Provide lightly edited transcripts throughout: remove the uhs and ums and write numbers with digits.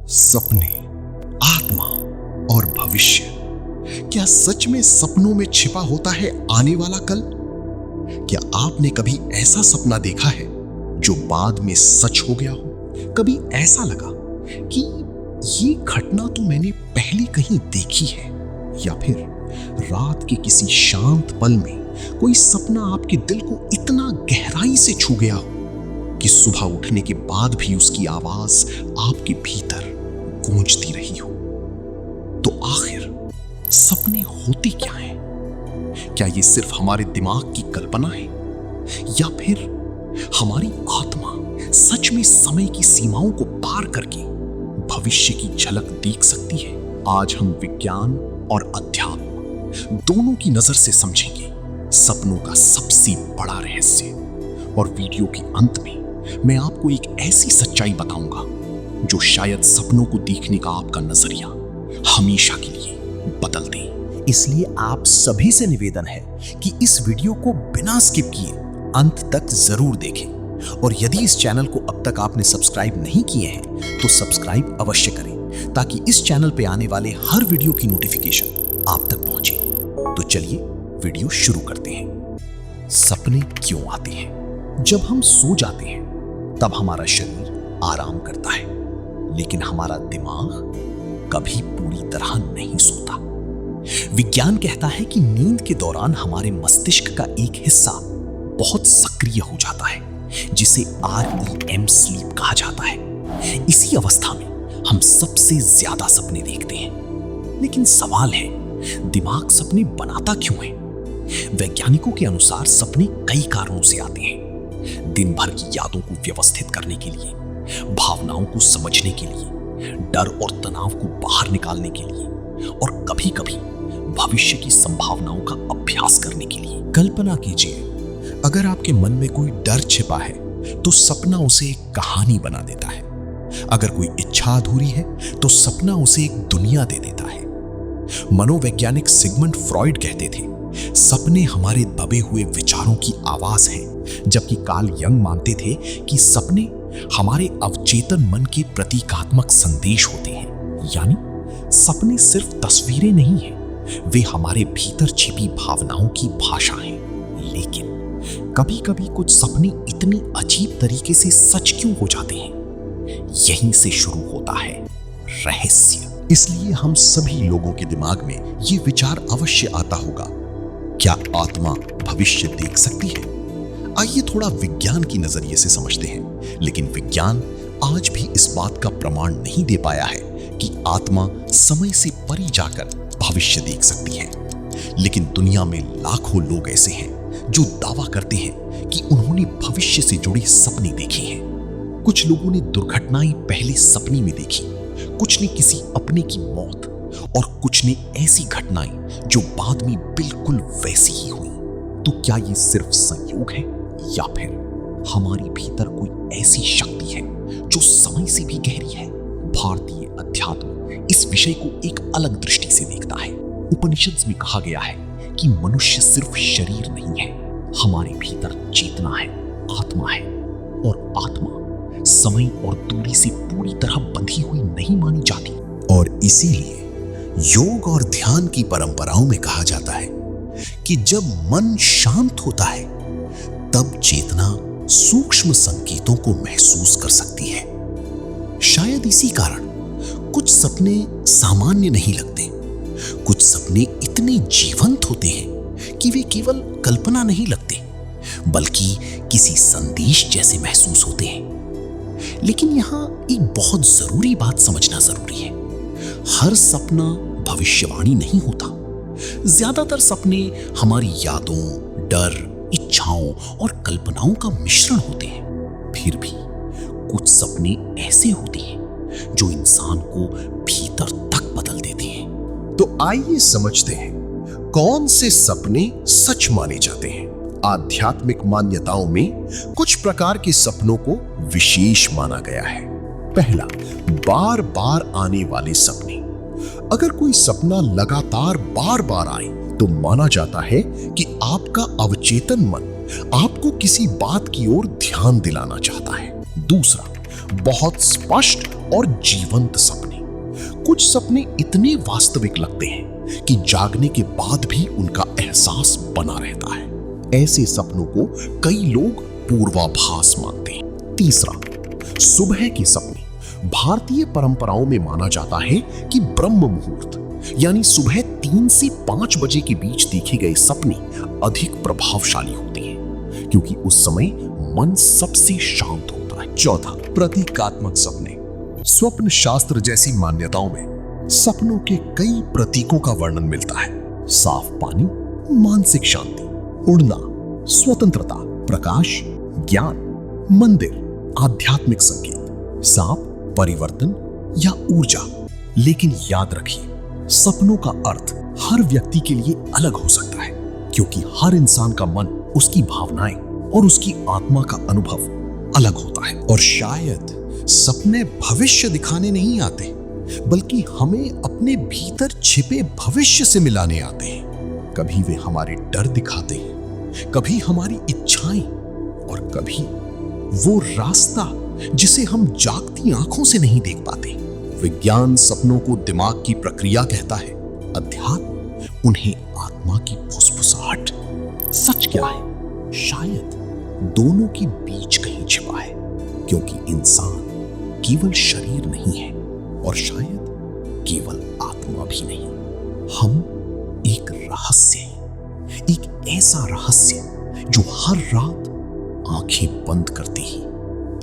सपने, आत्मा और भविष्य, क्या सच में सपनों में छिपा होता है आने वाला कल? क्या आपने कभी ऐसा सपना देखा है जो बाद में सच हो गया हो? कभी ऐसा लगा कि ये घटना तो मैंने पहले कहीं देखी है, या फिर रात के किसी शांत पल में कोई सपना आपके दिल को इतना गहराई से छू गया हो कि सुबह उठने के बाद भी उसकी आवाज आपके भीतर गूंजती रही हो? तो आखिर सपने होते क्या हैं? क्या ये सिर्फ हमारे दिमाग की कल्पना है, या फिर हमारी आत्मा सच में समय की सीमाओं को पार करके भविष्य की झलक देख सकती है? आज हम विज्ञान और अध्यात्म दोनों की नजर से समझेंगे सपनों का सबसे बड़ा रहस्य। और वीडियो के अंत में मैं आपको एक ऐसी सच्चाई बताऊंगा जो शायद सपनों को देखने का आपका नजरिया हमेशा के लिए बदल दे। इसलिए आप सभी से निवेदन है कि इस वीडियो को बिना स्किप किए अंत तक जरूर देखें। और यदि इस चैनल को अब तक आपने सब्सक्राइब नहीं किए हैं तो सब्सक्राइब अवश्य करें, ताकि इस चैनल पे आने वाले हर वीडियो की नोटिफिकेशन आप तक पहुंचे। तो चलिए वीडियो शुरू करते हैं। सपने क्यों आते हैं? जब हम सो जाते हैं तब हमारा शरीर आराम करता है, लेकिन हमारा दिमाग कभी पूरी तरह नहीं सोता। विज्ञान कहता है कि नींद के दौरान हमारे मस्तिष्क का एक हिस्सा बहुत सक्रिय हो जाता है, जिसे REM स्लीप कहा जाता है। इसी अवस्था में हम सबसे ज्यादा सपने देखते हैं। लेकिन सवाल है, दिमाग सपने बनाता क्यों है? वैज्ञानिकों के अनुसार सपने कई कारणों से आते हैं। दिन भर की यादों को व्यवस्थित करने के लिए, भावनाओं को समझने के लिए, डर और तनाव को बाहर निकालने के लिए, और कभी-कभी भविष्य की संभावनाओं का अभ्यास करने के लिए। कल्पना कीजिए, अगर आपके मन में कोई डर छिपा है तो सपना उसे एक कहानी बना देता है। अगर कोई इच्छा अधूरी है तो सपना उसे एक दुनिया दे देता है। मनोवैज्ञानिक सिगमंड फ्रॉइड कहते थे, सपने हमारे दबे हुए विचारों की आवाज हैं, जबकि कार्ल यंग मानते थे कि सपने हमारे अवचेतन मन के प्रतीकात्मक संदेश होते हैं। यानी सपने सिर्फ तस्वीरें नहीं हैं, वे हमारे भीतर छिपी भावनाओं की भाषा हैं। लेकिन कभी-कभी कुछ सपने इतनी अजीब तरीके से सच क्यों हो जाते हैं? यहीं से शुरू होता है रहस्य। इसलिए हम सभी लोगों के दिमाग में ये विचार अवश्य आता होगा, क्या आत्मा भविष्य देख सकती है? आइए थोड़ा विज्ञान की नजरिए से समझते हैं। लेकिन विज्ञान आज भी इस बात का प्रमाण नहीं दे पाया है कि आत्मा समय से परे जाकर भविष्य देख सकती है। लेकिन दुनिया में लाखों लोग ऐसे हैं जो दावा करते हैं कि उन्होंने भविष्य से जुड़े सपने देखे हैं। कुछ लोगों ने दुर्घटनाएं पहले सपने में देखी, कुछ ने किसी अपने की मौत, और कुछ ने ऐसी घटनाएं जो बाद में बिल्कुल वैसी ही हुई। तो क्या ये सिर्फ संयोग है, या फिर हमारी भीतर कोई ऐसी शक्ति है जो समय से भी गहरी है? भारतीय अध्यात्म इस विषय को एक अलग दृष्टि से देखता है। उपनिषद में कहा गया है कि मनुष्य सिर्फ शरीर नहीं है, हमारे भीतर चेतना है, आत्मा है, और आत्मा समय और दूरी से पूरी तरह बंधी हुई नहीं मानी जाती। और इसीलिए योग और ध्यान की परंपराओं में कहा जाता है कि जब मन शांत होता है तब चेतना सूक्ष्म संकेतों को महसूस कर सकती है। शायद इसी कारण कुछ सपने सामान्य नहीं लगते। कुछ सपने इतने जीवंत होते हैं कि वे केवल कल्पना नहीं लगते, बल्कि किसी संदेश जैसे महसूस होते हैं। लेकिन यहां एक बहुत जरूरी बात समझना जरूरी है। हर सपना भविष्यवाणी नहीं होता। ज्यादातर सपने हमारी यादों, डर, इच्छाओं और कल्पनाओं का मिश्रण होते हैं। फिर भी कुछ सपने ऐसे होते हैं जो इंसान को भीतर तक बदल देते हैं। तो आइए समझते हैं कौन से सपने सच माने जाते हैं। आध्यात्मिक मान्यताओं में कुछ प्रकार के सपनों को विशेष माना गया है। पहला, बार बार आने वाले सपने। अगर कोई सपना लगातार बार बार आए तो माना जाता है कि आपका अवचेतन मन आपको किसी बात की ओर ध्यान दिलाना चाहता है। दूसरा, बहुत स्पष्ट और जीवंत सपने। कुछ सपने इतने वास्तविक लगते हैं कि जागने के बाद भी उनका एहसास बना रहता है। ऐसे सपनों को कई लोग पूर्वाभास मानते हैं। तीसरा, सुबह के सपने। भारतीय परंपराओं में माना जाता है कि ब्रह्म मुहूर्त यानी सुबह 3 से 5 बजे के बीच देखे गए सपने अधिक प्रभावशाली होते हैं, क्योंकि उस समय मन सबसे शांत होता है। चौथा, प्रतीकात्मक सपने। स्वप्न शास्त्र जैसी मान्यताओं में सपनों के कई प्रतीकों का वर्णन मिलता है। साफ पानी, मानसिक शांति, उड़ना, स्वतंत्रता, प्रकाश, ज्ञान, मंदिर, आध्यात्मिक संकेत, सांप, परिवर्तन या ऊर्जा। लेकिन याद रखिए, सपनों का अर्थ हर व्यक्ति के लिए अलग हो सकता है, क्योंकि हर इंसान का मन, उसकी भावनाएं और उसकी आत्मा का अनुभव अलग होता है। और शायद सपने भविष्य दिखाने नहीं आते, बल्कि हमें अपने भीतर छिपे भविष्य से मिलाने आते हैं। कभी वे हमारे डर दिखाते हैं, कभी हमारी इच्छाएं, और कभी वो रास्ता जिसे हम जागती आंखों से नहीं देख पाते। विज्ञान सपनों को दिमाग की प्रक्रिया कहता है, अध्यात्म उन्हें आत्मा की फुसफुसाहट। सच क्या है? शायद दोनों के बीच कहीं छिपा है, क्योंकि इंसान केवल शरीर नहीं है और शायद केवल आत्मा भी नहीं। हम एक रहस्य हैं, एक ऐसा रहस्य जो हर रात आंखें बंद करते ही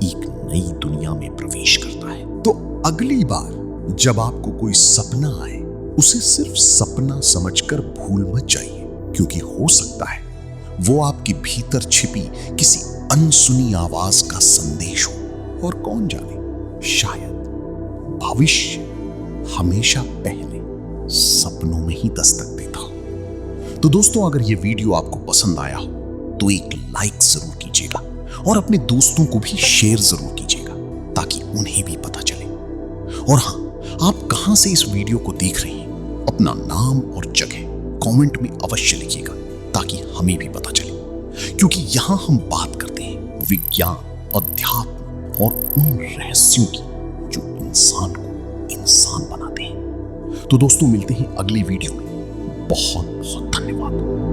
एक नई दुनिया में प्रवेश करता है। तो अगली बार जब आपको कोई सपना आए, उसे सिर्फ सपना समझकर भूल मत जाइए, क्योंकि हो सकता है वो आपके भीतर छिपी किसी अनसुनी आवाज का संदेश हो। और कौन जाने, शायद भविष्य हमेशा पहले सपनों में ही दस्तक देता हो। तो दोस्तों, अगर ये वीडियो आपको पसंद आया हो तो एक लाइक जरूर कीजिएगा और अपने दोस्तों को भी शेयर जरूर कीजिएगा, ताकि उन्हें भी पता चले। और हाँ, आप कहां से इस वीडियो को देख रहे हैं, अपना नाम और जगह कमेंट में अवश्य लिखिएगा, ताकि हमें भी पता चले, क्योंकि यहां हम बात करते हैं विज्ञान, अध्यात्म और उन रहस्यों की जो इंसान को इंसान बनाते हैं। तो दोस्तों, मिलते हैं अगली वीडियो में। बहुत बहुत धन्यवाद।